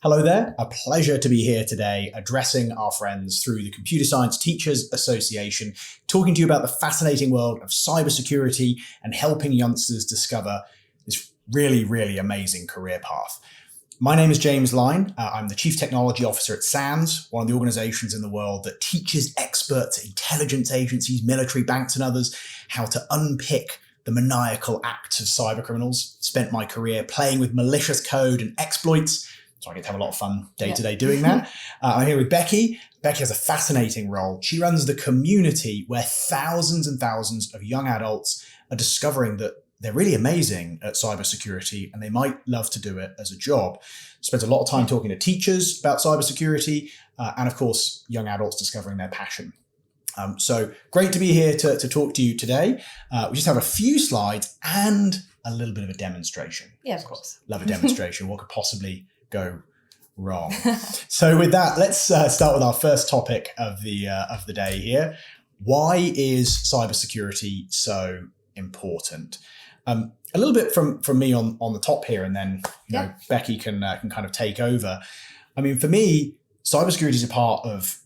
Hello there, a pleasure to be here today addressing our friends through the Computer Science Teachers Association, talking to you about the fascinating world of cybersecurity and helping youngsters discover this really, really amazing career path. My name is James Lyne. I'm the Chief Technology Officer at SANS, one of the organizations in the world that teaches experts, intelligence agencies, military, banks and others how to unpick the maniacal acts of cybercriminals. Spent my career playing with malicious code and exploits, so I get to have a lot of fun day to day doing that. I'm here with Becky. Becky has a fascinating role. She runs the community where thousands and thousands of young adults are discovering that they're really amazing at cybersecurity and they might love to do it as a job. Spends a lot of time talking to teachers about cybersecurity and, of course, young adults discovering their passion. So great to be here to talk to you today. We just have a few slides and a little bit of a demonstration. Yeah, of course. Love a demonstration. What could possibly go wrong? So with that, let's start with our first topic of the day here. Why is cybersecurity so important? A little bit from me on the top here, and then know, Becky can kind of take over. I mean, for me, cybersecurity is a part of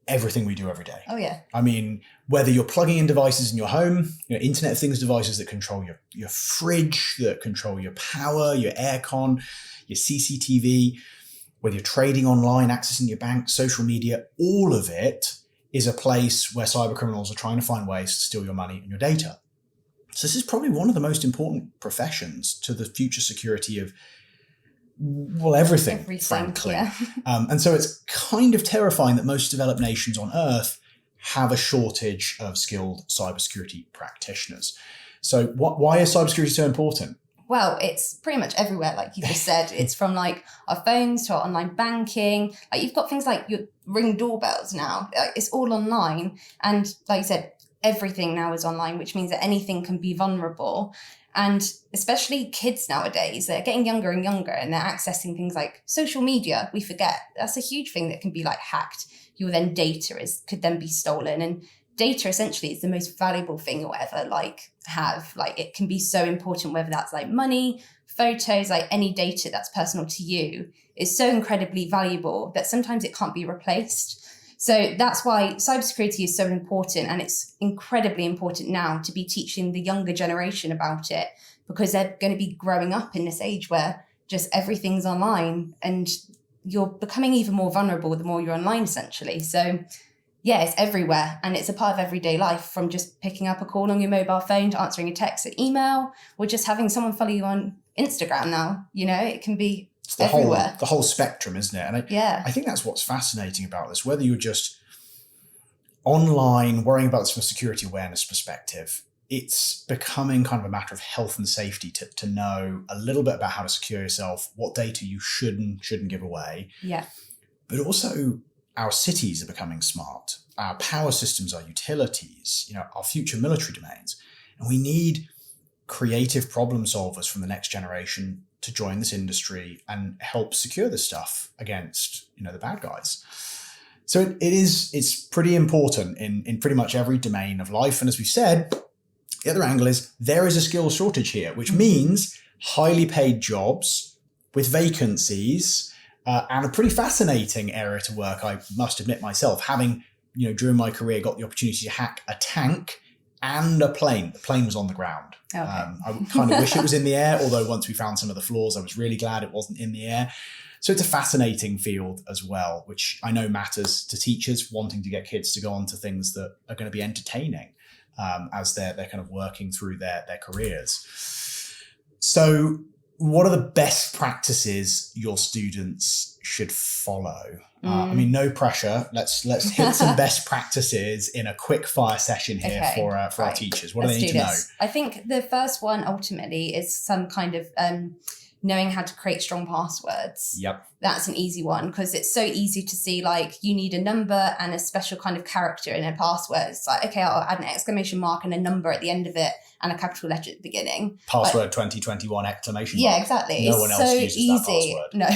everything we do every day. Oh yeah. I mean, whether you're plugging in devices in your home, Internet of Things devices that control your fridge, that control your power, your aircon, your CCTV, whether you're trading online, accessing your bank, social media, all of it is a place where cybercriminals are trying to find ways to steal your money and your data. So this is probably one of the most important professions to the future security of, well, everything frankly. Yeah. And so it's kind of terrifying that most developed nations on Earth have a shortage of skilled cybersecurity practitioners. So why is cybersecurity so important? Well, it's pretty much everywhere, like you just said. It's from like our phones to our online banking. Like you've got things like your Ring doorbells now. It's all online. And like you said, everything now is online, which means that anything can be vulnerable. And especially kids nowadays, they're getting younger and younger and they're accessing things like social media. We forget that's a huge thing that can be like hacked. Your then data could then be stolen. And data essentially is the most valuable thing you'll ever have. Like it can be so important, whether that's like money, photos, like any data that's personal to you is so incredibly valuable that sometimes it can't be replaced. So that's why cybersecurity is so important, and it's incredibly important now to be teaching the younger generation about it, because they're going to be growing up in this age where just everything's online and you're becoming even more vulnerable the more you're online essentially. So yeah, it's everywhere and it's a part of everyday life, from just picking up a call on your mobile phone to answering a text or email, or just having someone follow you on Instagram now. It can be everywhere. The whole spectrum, isn't it? And I think that's what's fascinating about this, whether you're just online worrying about this from a security awareness perspective, it's becoming kind of a matter of health and safety to know a little bit about how to secure yourself, what data you should and shouldn't give away. Yeah. But also, our cities are becoming smart. Our power systems, our utilities, our future military domains. And we need creative problem solvers from the next generation to join this industry and help secure this stuff against, the bad guys. So it's pretty important in pretty much every domain of life. And as we've said, the other angle is there is a skills shortage here, which means highly paid jobs with vacancies, and a pretty fascinating area to work, I must admit myself, having, during my career, got the opportunity to hack a tank and a plane. The plane was on the ground. Okay. I kind of wish it was in the air, although once we found some of the flaws, I was really glad it wasn't in the air. So it's a fascinating field as well, which I know matters to teachers wanting to get kids to go on to things that are going to be entertaining as they're kind of working through their careers. So what are the best practices your students should follow? I mean, no pressure. Let's hit some best practices in a quick fire session here for our teachers. What do they need to know? I think the first one ultimately is some kind of knowing how to create strong passwords. Yep. That's an easy one, because it's so easy to see, like, you need a number and a special kind of character in a password. It's like, okay, I'll add an exclamation mark and a number at the end of it and a capital letter at the beginning. Password 2021 exclamation mark. Yeah, exactly. No one else uses that password. No.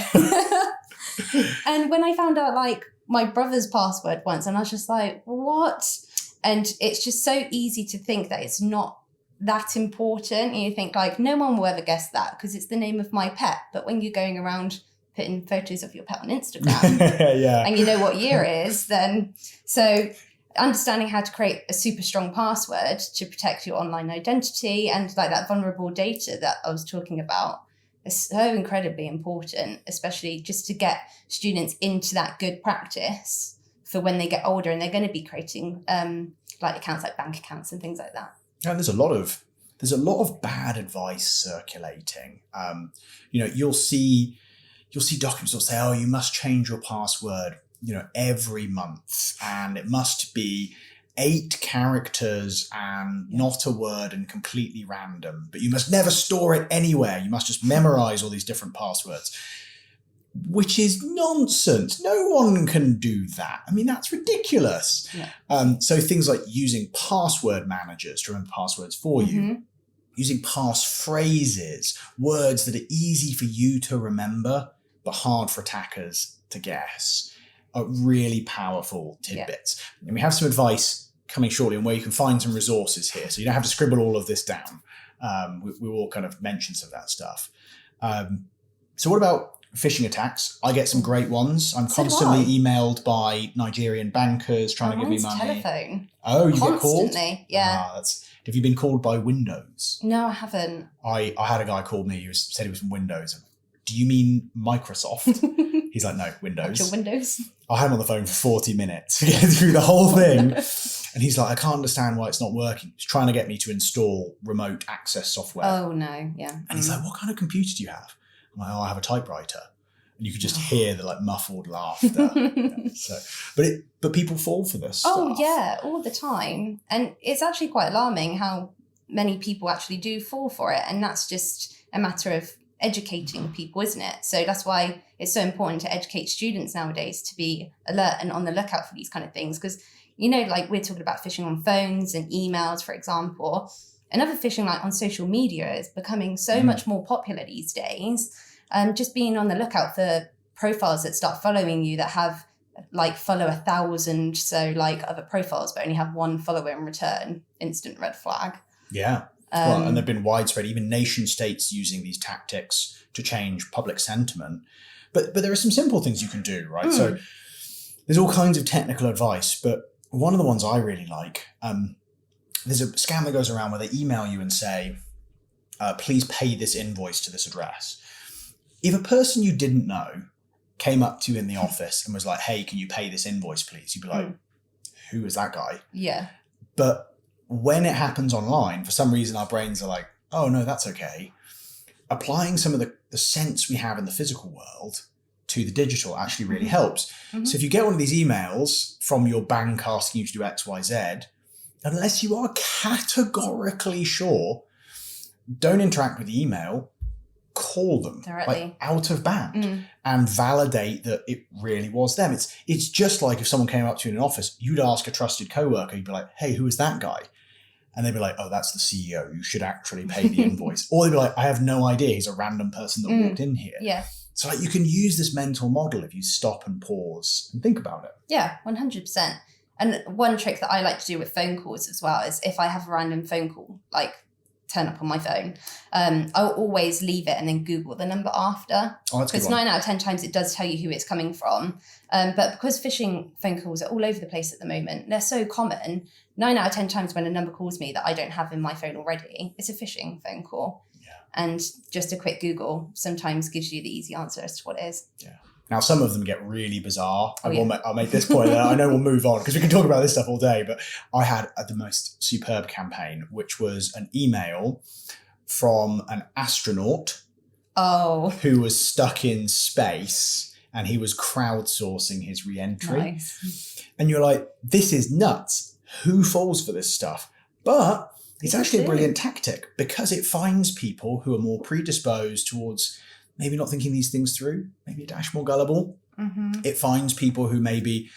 And when I found out, like, my brother's password once, and I was just like, what? And it's just so easy to think that it's not that important. And you think, like, no one will ever guess that because it's the name of my pet. But when you're going around putting photos of your pet on Instagram Yeah. and you know what year it is, then so understanding how to create a super strong password to protect your online identity and like that vulnerable data that I was talking about is so incredibly important, especially just to get students into that good practice for when they get older and they're going to be creating like accounts like bank accounts and things like that. Yeah, there's a lot of bad advice circulating. You'll see documents that say, oh, you must change your password, every month, and it must be 8 characters and not a word and completely random, but you must never store it anywhere. You must just memorize all these different passwords, which is nonsense. No one can do that. I mean, that's ridiculous. Yeah. So things like using password managers to remember passwords for you, using passphrases, words that are easy for you to remember, but hard for attackers to guess, are really powerful tidbits. Yeah. And we have some advice coming shortly on where you can find some resources here. So you don't have to scribble all of this down. We will kind of mention some of that stuff. So what about phishing attacks? I get some great ones. I'm constantly emailed by Nigerian bankers trying to give me money. Telephone. Oh, you constantly. Get called? Yeah. Have you been called by Windows? No, I haven't. I had a guy call me who said he was from Windows. Do you mean Microsoft? He's like, no, Windows. Actual Windows. I had him on the phone for 40 minutes to get through the whole thing. And he's like, I can't understand why it's not working. He's trying to get me to install remote access software. Oh, no. Yeah. And he's like, what kind of computer do you have? I'm like, oh, I have a typewriter. And you could just hear the muffled laughter. But people fall for this stuff. Oh, yeah, all the time. And it's actually quite alarming how many people actually do fall for it. And that's just a matter of educating people, isn't it? So that's why it's so important to educate students nowadays to be alert and on the lookout for these kind of things. Because, like we're talking about phishing on phones and emails, for example. Another phishing on social media is becoming so much more popular these days. Just being on the lookout for profiles that start following you that have follow 1,000 other profiles but only have 1 follower in return. Instant red flag. Yeah. And they've been widespread, even nation states using these tactics to change public sentiment. But there are some simple things you can do, right? So there's all kinds of technical advice, but one of the ones I really like, there's a scam that goes around where they email you and say, please pay this invoice to this address. If a person you didn't know came up to you in the office and was like, hey, can you pay this invoice, please? You'd be like, who is that guy? Yeah. But when it happens online, for some reason, our brains are like, oh, no, that's okay. Applying some of the sense we have in the physical world to the digital actually really helps. So if you get one of these emails from your bank asking you to do X, Y, Z, unless you are categorically sure, don't interact with the email, call them directly, out of band and validate that it really was them. It's just like if someone came up to you in an office, you'd ask a trusted coworker, you'd be like, hey, who is that guy? And they'd be like, oh, that's the CEO. You should actually pay the invoice. Or they'd be like, I have no idea. He's a random person that walked in here. Yeah. So you can use this mental model if you stop and pause and think about it. Yeah, 100%. And one trick that I like to do with phone calls as well is if I have a random phone call, turn up on my phone, I'll always leave it and then Google the number after. Oh, that's because 9 out of 10 times it does tell you who it's coming from. But because phishing phone calls are all over the place at the moment, they're so common. 9 out of 10 times when a number calls me that I don't have in my phone already, it's a phishing phone call. Yeah. And just a quick Google sometimes gives you the easy answer as to what it is. Yeah. Now, some of them get really bizarre. I'll make this point. I know we'll move on because we can talk about this stuff all day, but I had the most superb campaign, which was an email from an astronaut who was stuck in space and he was crowdsourcing his re-entry. Nice. And you're like, this is nuts. Who falls for this stuff? But it's actually a brilliant tactic because it finds people who are more predisposed towards maybe not thinking these things through, maybe a dash more gullible. It finds people who maybe,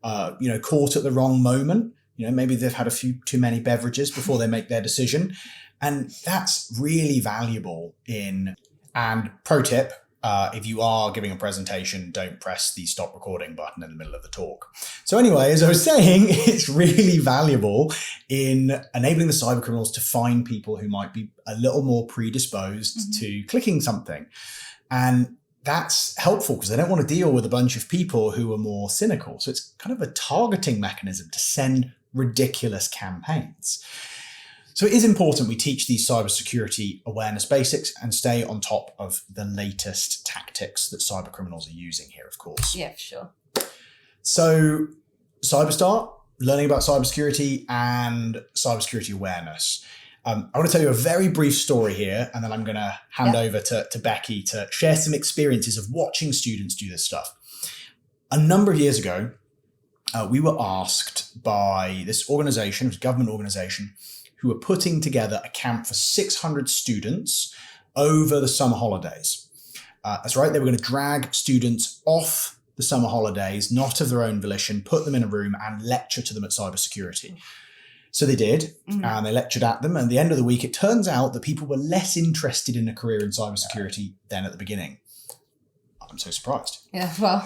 caught at the wrong moment. Maybe they've had a few too many beverages before they make their decision. And that's really valuable and pro tip, if you are giving a presentation, don't press the stop recording button in the middle of the talk. So anyway, as I was saying, it's really valuable in enabling the cyber criminals to find people who might be a little more predisposed to clicking something. And that's helpful because they don't want to deal with a bunch of people who are more cynical. So it's kind of a targeting mechanism to send ridiculous campaigns. So it is important we teach these cybersecurity awareness basics and stay on top of the latest tactics that cyber criminals are using here, of course. Yeah, for sure. So CyberStart, learning about cybersecurity and cybersecurity awareness. I want to tell you a very brief story here, and then I'm going to hand over to Becky to share some experiences of watching students do this stuff. A number of years ago, we were asked by this organization, it was a government organization, who were putting together a camp for 600 students over the summer holidays. That's right, they were going to drag students off the summer holidays, not of their own volition, put them in a room and lecture to them at cybersecurity. So they did, and they lectured at them. And at the end of the week, it turns out that people were less interested in a career in cybersecurity than at the beginning. I'm so surprised. Yeah, well.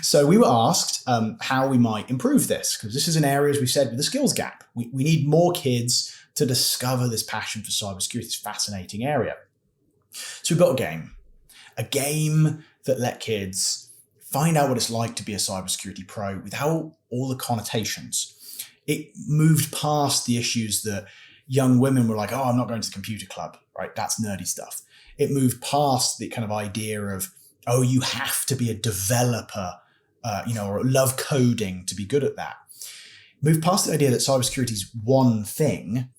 So we were asked how we might improve this, because this is an area, as we said, with a skills gap. We need more kids to discover this passion for cybersecurity, this fascinating area. So we built a game that let kids find out what it's like to be a cybersecurity pro without all the connotations. It moved past the issues that young women were like, oh, I'm not going to the computer club, right? That's nerdy stuff. It moved past the kind of idea of, oh, you have to be a developer, or love coding to be good at that. Moved past the idea that cybersecurity is one thing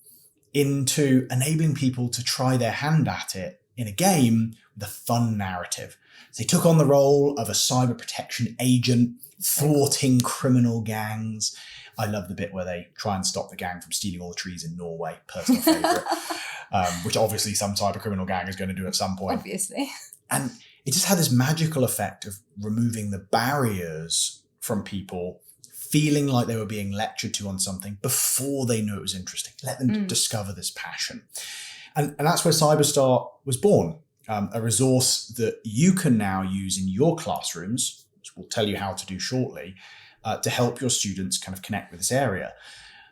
into enabling people to try their hand at it in a game with a fun narrative. So they took on the role of a cyber protection agent, thwarting criminal gangs. I love the bit where they try and stop the gang from stealing all the trees in Norway, personal favourite, which obviously some cyber criminal gang is going to do at some point. Obviously. And it just had this magical effect of removing the barriers from people feeling like they were being lectured to on something before they knew it was interesting. Let them discover this passion. And that's where CyberStart was born, a resource that you can now use in your classrooms, which we'll tell you how to do shortly, to help your students kind of connect with this area.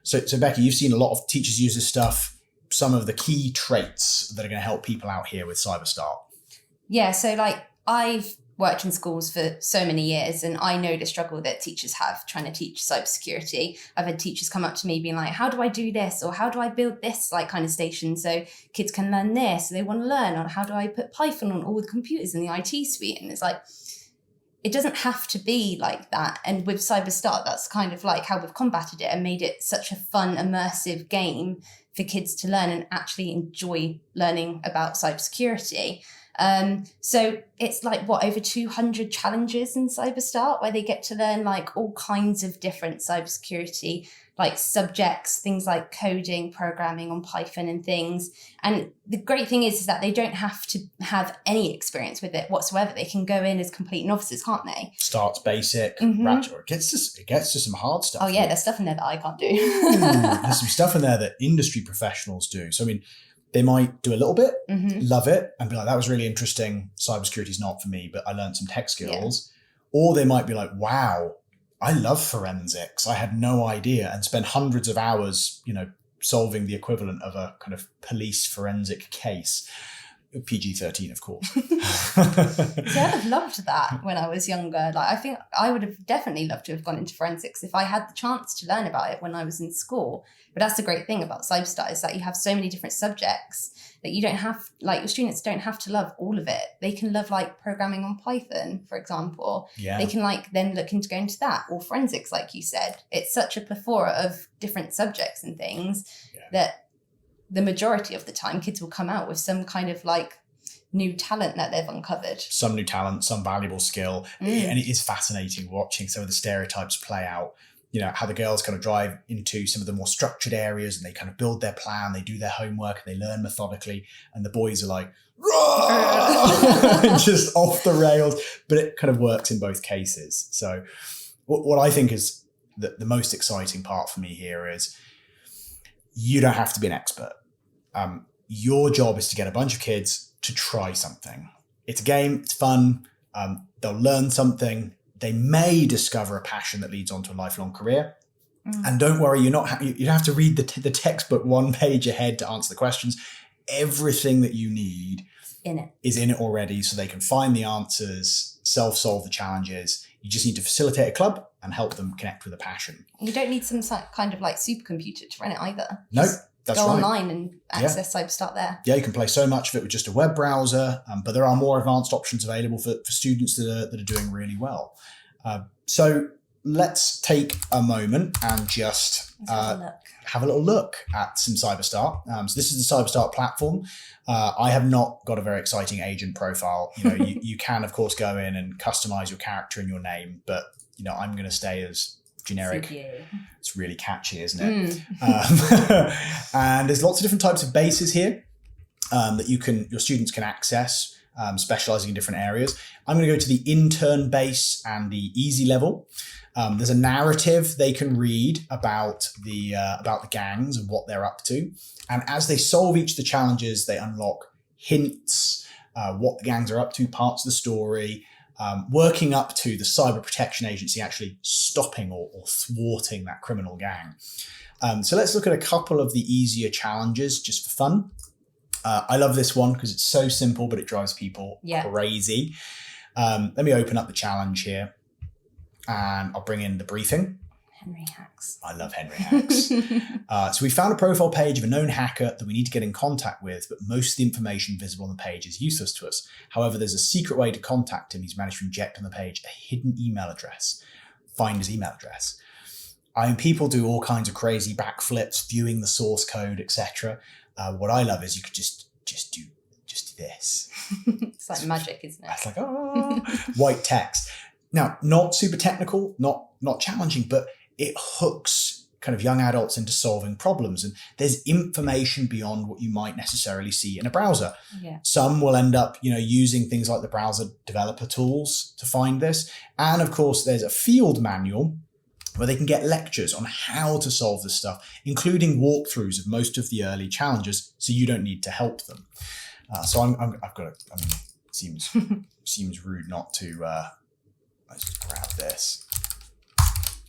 So Becky, you've seen a lot of teachers use this stuff. Some of the key traits that are going to help people out here with CyberStart. Yeah, so I've worked in schools for so many years, and I know the struggle that teachers have trying to teach cybersecurity. I've had teachers come up to me being like, how do I do this? Or how do I build this kind of station so kids can learn this? So they want to learn on how do I put Python on all the computers in the IT suite? And it's like, it doesn't have to be like that. And with CyberStart, that's kind of like how we've combated it and made it such a fun, immersive game for kids to learn and actually enjoy learning about cybersecurity. So it's over 200 challenges in CyberStart where they get to learn all kinds of different cybersecurity subjects, things like coding, programming on Python and things. And the great thing is that they don't have to have any experience with it whatsoever. They can go in as complete novices, can't they? Starts basic, ratchet, or it gets to some hard stuff. Oh yeah, there's stuff in there that I can't do. There's some stuff in there that industry professionals do. So I mean, they might do a little bit, love it, and be like, that was really interesting. Cybersecurity is not for me, but I learned some tech skills. Yeah. Or they might be like, wow, I love forensics. I had no idea, and spend hundreds of hours, solving the equivalent of a kind of police forensic case. PG-13, of course. See, I'd have loved that when I was younger. I think I would have definitely loved to have gone into forensics if I had the chance to learn about it when I was in school. But that's the great thing about CyberStart is that you have so many different subjects that you don't have, your students don't have to love all of it. They can love programming on Python, for example. Yeah. They can then look into going to that, or forensics, like you said. It's such a plethora of different subjects and things that the majority of the time kids will come out with some kind of new talent that they've uncovered. Some new talent, some valuable skill. And it is fascinating watching some of the stereotypes play out. How the girls kind of drive into some of the more structured areas and they kind of build their plan, they do their homework, they learn methodically, and the boys are like, just off the rails. But it kind of works in both cases. So what I think is the most exciting part for me here is you don't have to be an expert. Your job is to get a bunch of kids to try something. It's a game, it's fun, they'll learn something, they may discover a passion that leads on to a lifelong career. And don't worry, you don't have to read the textbook one page ahead to answer the questions. everything that you need is in it already, so they can find the answers, self-solve the challenges. You just need to facilitate a club and help them connect with a passion. You don't need some kind of like supercomputer to run it either. No, that's right. Go online and access CyberStart there. Yeah, you can play so much of it with just a web browser, but there are more advanced options available for students that are doing really well. So let's take a moment and just have a little look at some CyberStart. So this is the CyberStart platform. I have not got a very exciting agent profile. You can, of course, go in and customize your character and your name, but I'm going to stay as generic. It's really catchy, isn't it? And there's lots of different types of bases here that your students can access, specializing in different areas. I'm going to go to the intern base and the easy level. There's a narrative they can read about the gangs and what they're up to. And as they solve each of the challenges, they unlock hints, what the gangs are up to, parts of the story, working up to the cyber protection agency actually stopping or thwarting that criminal gang. So let's look at a couple of the easier challenges just for fun. I love this one because it's so simple, but it drives people crazy. Let me open up the challenge here and I'll bring in the briefing. Henry Hacks. I love Henry Hacks. So we found a profile page of a known hacker that we need to get in contact with, but most of the information visible on the page is useless to us. However, there's a secret way to contact him. He's managed to inject on the page a hidden email address. Find his email address. I mean, people do all kinds of crazy backflips, viewing the source code, etc. What I love is you could just do this. It's like magic, isn't it? It's like, white text. Now, not super technical, not challenging, but it hooks kind of young adults into solving problems. And there's information beyond what you might necessarily see in a browser. Yeah. Some will end up, using things like the browser developer tools to find this. And of course, there's a field manual where they can get lectures on how to solve this stuff, including walkthroughs of most of the early challenges, so you don't need to help them. So I've got it seems rude not to, let's just grab this.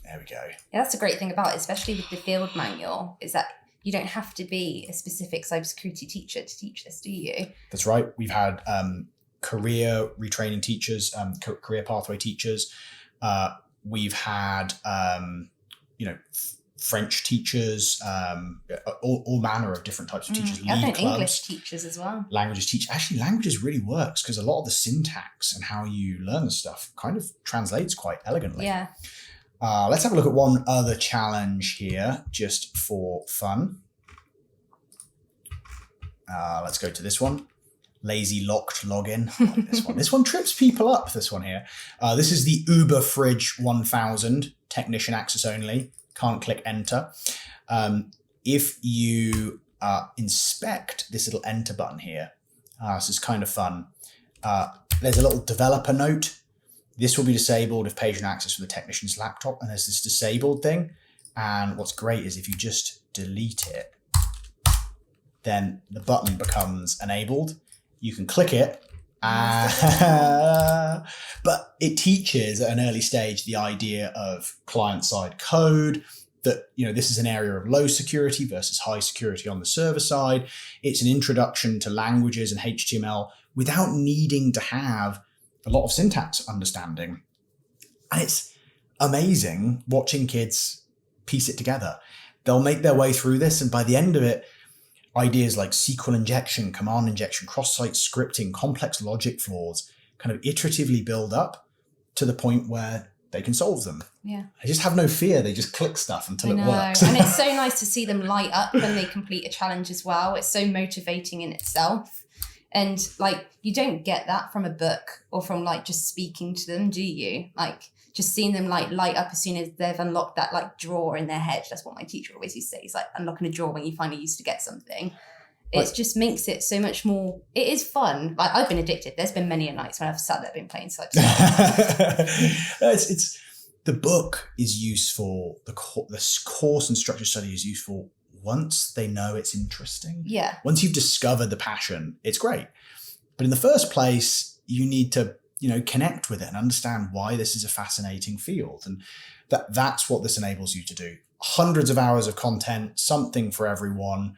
There we go. Yeah, that's a great thing about it, especially with the field manual, is that you don't have to be a specific cybersecurity teacher to teach this, do you? That's right. We've had career retraining teachers, career pathway teachers. We've had, French teachers, all manner of different types of teachers. I've done English teachers as well. Languages teach. Actually, languages really works because a lot of the syntax and how you learn the stuff kind of translates quite elegantly. Yeah. Let's have a look at one other challenge here, just for fun. Let's go to this one. Lazy locked login. I like this one. This one trips people up, this one here. This is the Uber Fridge 1000, technician access only. Can't click enter. If you inspect this little enter button here, this is kind of fun. There's a little developer note. This will be disabled if patient access from the technician's laptop, and there's this disabled thing. And what's great is if you just delete it, then the button becomes enabled. You can click it, but it teaches at an early stage the idea of client-side code, that this is an area of low security versus high security on the server side. It's an introduction to languages and HTML without needing to have a lot of syntax understanding. And it's amazing watching kids piece it together. They'll make their way through this, and by the end of it, ideas like SQL injection, command injection, cross-site scripting, complex logic flaws kind of iteratively build up to the point where they can solve them. Yeah. They just have no fear. They just click stuff until it works. And it's so nice to see them light up when they complete a challenge as well. It's so motivating in itself. And you don't get that from a book or from just speaking to them, do you? Just seeing them light up as soon as they've unlocked that drawer in their head. That's what my teacher always used to say. It's like unlocking a drawer when you finally used to get something. It just makes it so much more. It is fun. I've been addicted. There's been many a nights when I've sat there been playing CyberStart. It's the book is useful. The course and structured study is useful once they know it's interesting. Yeah. Once you've discovered the passion, it's great. But in the first place, you need to connect with it and understand why this is a fascinating field, and that's what this enables you to do. Hundreds of hours of content, something for everyone.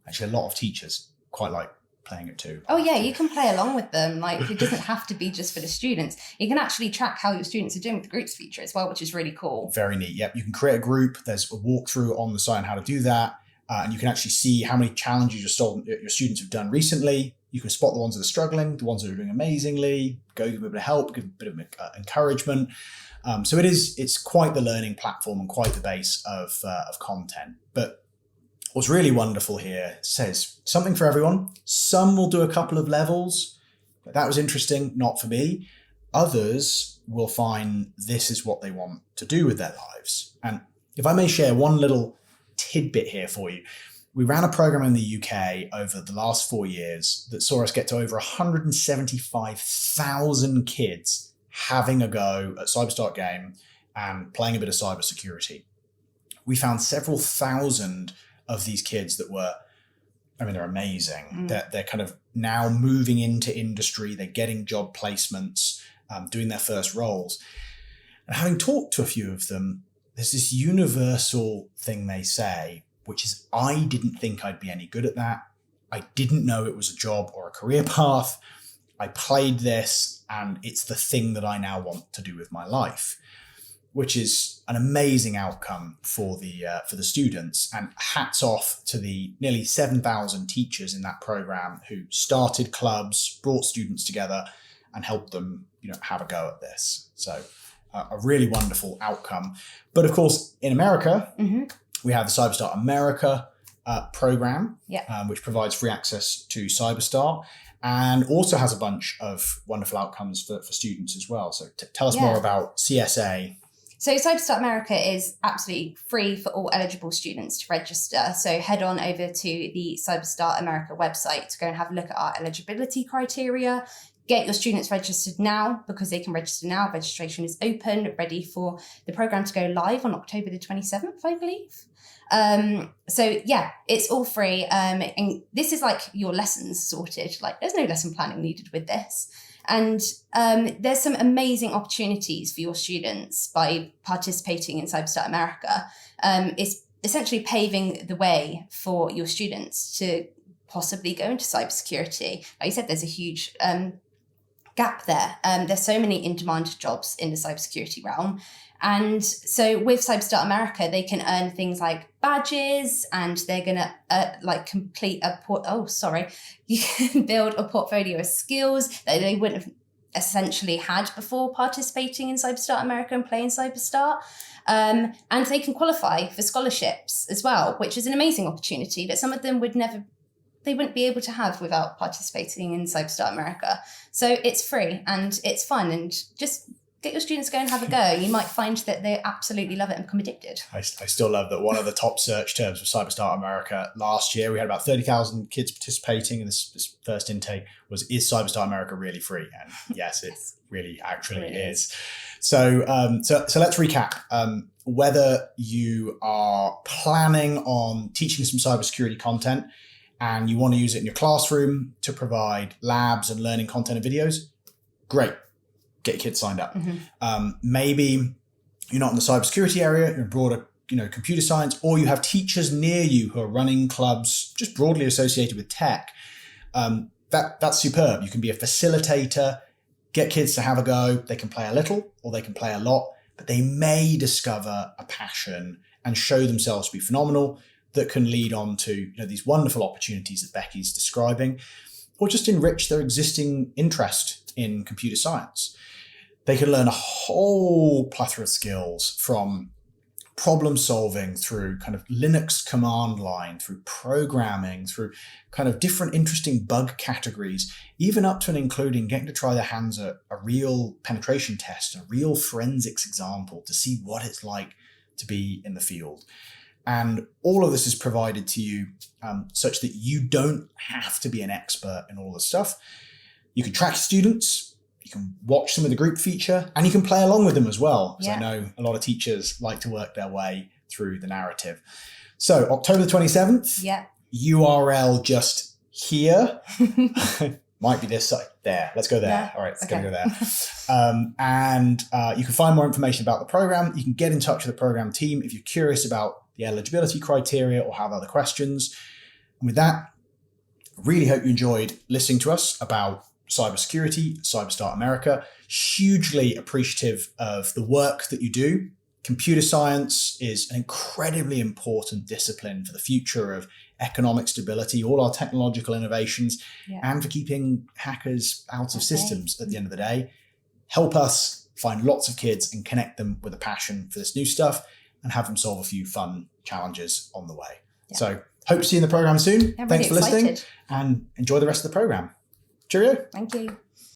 Actually, a lot of teachers quite like playing it too. Oh yeah, you can play along with them. Like it doesn't have to be just for the students. You can actually track how your students are doing with the groups feature as well, which is really cool. Very neat. Yep. You can create a group. There's a walkthrough on the site on how to do that. And you can actually see how many challenges your students have done recently. You can spot the ones that are struggling, the ones that are doing amazingly, give them a bit of help, give them a bit of encouragement. So it's quite the learning platform and quite the base of content. But what's really wonderful here says something for everyone. Some will do a couple of levels. That was interesting, not for me. Others will find this is what they want to do with their lives. And if I may share one little tidbit here for you. We ran a program in the UK over the last 4 years that saw us get to over 175,000 kids having a go at CyberStart game and playing a bit of cybersecurity. We found several thousand of these kids that were, they're amazing. They're kind of now moving into industry. They're getting job placements, doing their first roles. And having talked to a few of them, there's this universal thing they say, which is, I didn't think I'd be any good at that. I didn't know it was a job or a career path. I played this and it's the thing that I now want to do with my life, which is an amazing outcome for the students. And hats off to the nearly 7,000 teachers in that program who started clubs, brought students together and helped them, have a go at this. So a really wonderful outcome. But of course, in America, we have the CyberStart America program, which provides free access to CyberStart and also has a bunch of wonderful outcomes for students as well. So tell us more about CSA. So CyberStart America is absolutely free for all eligible students to register. So head on over to the CyberStart America website to go and have a look at our eligibility criteria. Get your students registered now because they can register now. Registration is open, ready for the program to go live on October the 27th, I believe. It's all free. And this is like your lessons sorted. Like there's no lesson planning needed with this. And there's some amazing opportunities for your students by participating in CyberStart America. It's essentially paving the way for your students to possibly go into cybersecurity. Like you said, there's a huge gap there. There's so many in-demand jobs in the cybersecurity realm. And so with CyberStart America, they can earn things like badges and they're going to you can build a portfolio of skills that they wouldn't have essentially had before participating in CyberStart America and playing CyberStart. And they can qualify for scholarships as well, which is an amazing opportunity that some of them wouldn't be able to have without participating in CyberStart America. So it's free and it's fun, and just get your students to go and have a go. You might find that they absolutely love it and become addicted. I still love that one of the top search terms for CyberStart America last year, we had about 30,000 kids participating in this first intake was, is CyberStart America really free? And yes, it really actually is. So let's recap. Whether you are planning on teaching some cybersecurity content and you want to use it in your classroom to provide labs and learning content and videos, great. Get your kids signed up. Maybe you're not in the cybersecurity area, you're in broader, computer science, or you have teachers near you who are running clubs just broadly associated with tech. That's superb. You can be a facilitator, get kids to have a go. They can play a little or they can play a lot, but they may discover a passion and show themselves to be phenomenal that can lead on to these wonderful opportunities that Becky's describing, or just enrich their existing interest in computer science. They can learn a whole plethora of skills, from problem solving through kind of Linux command line, through programming, through kind of different interesting bug categories, even up to and including getting to try their hands at a real penetration test, a real forensics example to see what it's like to be in the field. And all of this is provided to you such that you don't have to be an expert in all this stuff. You can track students, you can watch them with the group feature, and you can play along with them as well. Because I know a lot of teachers like to work their way through the narrative. So October the 27th, URL just here. Might be this side. There. Let's go there. Yeah. All right, let's go there. And you can find more information about the program. You can get in touch with the program team if you're curious about the eligibility criteria or have other questions. And with that, Really hope you enjoyed listening to us about cybersecurity, CyberStart America. Hugely appreciative of the work that you do. Computer science is an incredibly important discipline for the future of economic stability, all our technological innovations, and for keeping hackers out of systems at the end of the day. Help us find lots of kids and connect them with a passion for this new stuff and have them solve a few fun challenges on the way. So hope to see you in the program soon. Thanks for listening and enjoy the rest of the program. Cheerio. Thank you.